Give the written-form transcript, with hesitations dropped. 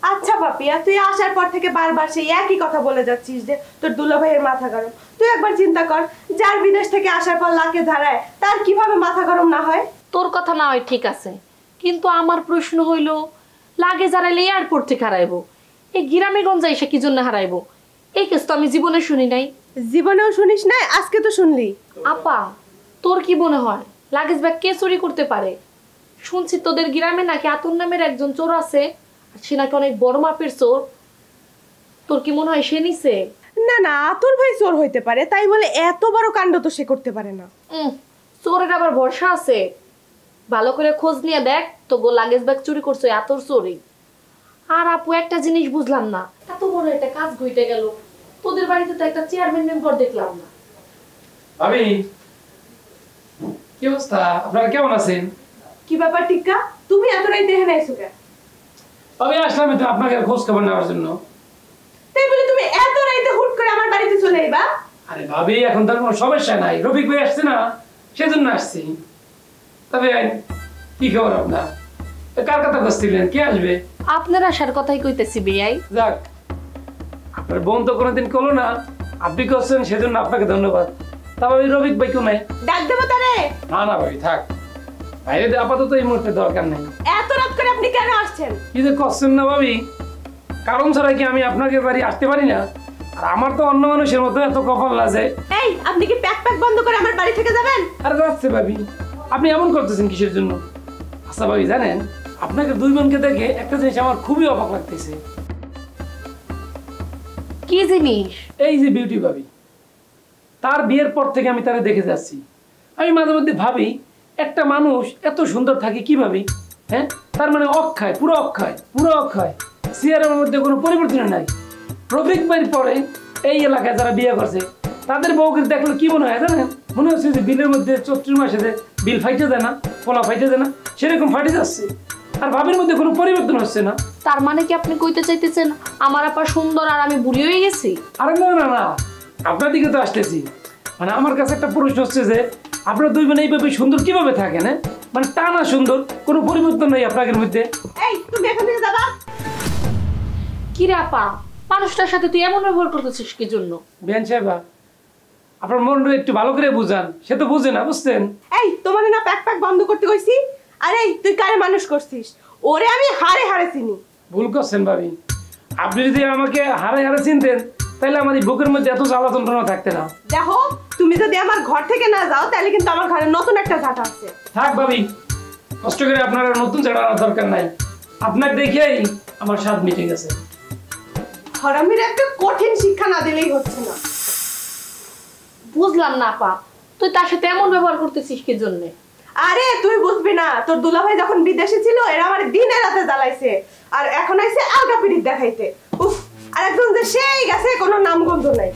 আচ্ছা পাপিয়া, তুই আসার পর থেকে বারবার সেই একই কথা বলে যাচ্ছিস যে তোর দুলাভাইয়ের মাথা গরম। তুই একবার চিন্তা কর, যার বিদেশ থেকে আসার পর লাকে ধারায় তার কিভাবে মাথা গরম না হয়? তোর কথা না হয় ঠিক আছে, কিন্তু আমার প্রশ্ন হইল লাগে হারাইলে এয়ারপোর্ট থেকে হারাইবো, এই গ্রামে গঞ্জে এসে কি জন্য হারাইবো? এই কেস তো আমি জীবনে শুনি নাই। জীবনেও শুনিস নাই, আজকে তো শুনলি। আপা, তোর কি মনে হয় লাগেজ ব্যাগ কে চুরি করতে পারে? শুনছি তোদের গ্রামে নাকি আতুর নামের একজন চোর আছে, আর সে নাকি অনেক বড় মাপের চোর। তোর কি মনে হয় সে নিছে? না না, আতুর ভাই চোর হইতে পারে, তাই বলে এত বড় কাণ্ড তো সে করতে পারে না। চোরের আবার ভরসা আছে? ভালো করে খোঁজ নিয়ে দেখ তো গো লাগেজ ব্যাগ চুরি করছো এতর চোরই। আর আপু একটা জিনিস বুঝলাম না, এত বড় একটা কাজ ঘটে গেল, তোদের বাড়িতে তো একটা চেয়ারম্যান মেম্বার দেখলাম না। ভাবি, কি অবস্থা? আপনারা কেমন আছেন? কি ব্যাপার টিক্কা, তুমি এত রাইতে এখানে আইছো কেন? আমি আসলাম তো আপনাকে খোঁজ খবর নেওয়ার জন্য। তাই বলে তুমি এত রাইতে হুট করে আমার বাড়িতে চলে আইবা? আরে ভাবি, এখন তার কোনো সমস্যা নাই, রফিক ভাই আসছে না, সেজন্য আসছি। তবে কি খবর আপনার? কার কথা বলছিলেন, কে আসবে? আপনার আসার কথাই কইতেছি বেয়াই। যাক, আপনার বোন তো কোনোদিন করলো না, আপনি করছেন, সেজন্য আপনাকে ধন্যবাদ। তা ভাবি, রফিক ভাই কেউ নাই? ডাক দেবো তারে? না না ভাই, থাক, বাইরে আপাতত এই মুহূর্তে দরকার নেই। এত রাত করে আপনি কেন আসছেন? কি যে করছেন না ভাবি, কারণ ছাড়া কি আমি আপনাকে বাড়ি আসতে পারি না? আর আমার তো অন্য মানুষের মতো এত কপাল না যে। এই, আপনি কি প্যাক প্যাক বন্ধ করে আমার বাড়ি থেকে যাবেন? আরে যাচ্ছে ভাবি, আপনি এমন করতেছেন কিসের জন্য? আচ্ছা ভাবি, জানেন আপনাকে দুই বোনকে দেখে একটা জিনিস আমার খুবই অবাক লাগতেছে। কি জিনিস? এই যে বিউটি ভাবি, তার বিয়ের পর থেকে আমি তারা দেখে যাচ্ছি। আমি মাঝে মধ্যে ভাবি, একটা মানুষ এত সুন্দর থাকে কিভাবে? হ্যাঁ, তার মানে অক্ষয়, পুরো অক্ষয়, পুরো অক্ষয়, চেহারার মধ্যে কোনো পরিবর্তন নাই। রফিক ভাইয়ের পরে এই এলাকায় যারা বিয়ে করছে তাদের বউকে দেখলে কি মনে হয় জানেন? মনে হচ্ছে যে বিলের মধ্যে চৈত্র মাসে যে বিল ফাইটে যায় না, পোলা ফাইটে যায় না, সেরকম ফাইটে যাচ্ছে। আর ভাবির মধ্যে কোনো পরিবর্তন হচ্ছে না। তার মানে কি আপনি কইতে চাইতেছেন আমার আপা সুন্দর আর আমি বুড়ি হয়ে গেছি? আরে না না না, আপনার দিকে তো আসতেছি। মানে আমার কাছে একটা প্রশ্ন হচ্ছে যে আপনারা দুই বোন এইভাবে সুন্দর কিভাবে থাকেন? হ্যাঁ, মানে টানা সুন্দর, কোনো পরিবর্তন নেই আপনাদের মধ্যে। এই, তুমি এখান থেকে যাবা? কি রে আপা, মানুষটার সাথে তুই এমন ব্যবহার করতেছিস কি জন্য? বেন সাহেবা, আপনার মনটা একটু ভালো করে বুঝান, সে তো বুঝে না, বুঝছেন? এই, তোমার না প্যাক প্যাক বন্ধ করতে কইছি? আরে তুই কারে মানুষ করছিস? ওরে আমি হারে হারে চিনি। ভুল করছেন ভাবি, আপনি যদি আমাকে হারে হারে চিনতেন তাহলে আমার এই বুকের মধ্যে এত জ্বালা যন্ত্রণা থাকতে না। দেখো, তুমি যদি আমার ঘর থেকে না যাও তাহলে কিন্তু আমার ঘরে নতুন একটা ঝাঁটা আছে। থাক ভাবি, কষ্ট করে আপনার নতুন ঝাড়া আনার দরকার নাই, আপনাকে দেখেই আমার স্বাদ মিটে গেছে। হরামির একটা কঠিন শিক্ষা না দিলেই হচ্ছে না। বুঝলাম না আপা, তুই তার সাথে এমন ব্যবহার করতেছিস কি জন্য? আরে তুই বুঝবি না, তোর দুলাভাই যখন বিদেশে ছিল এরা আমার দিনে রাতে জ্বালাইছে, আর এখন আইছে আলগা পিরিত দেখাইতে। উফ, আর একজন যে সেই গেছে কোনো নামগন্ধ নাই।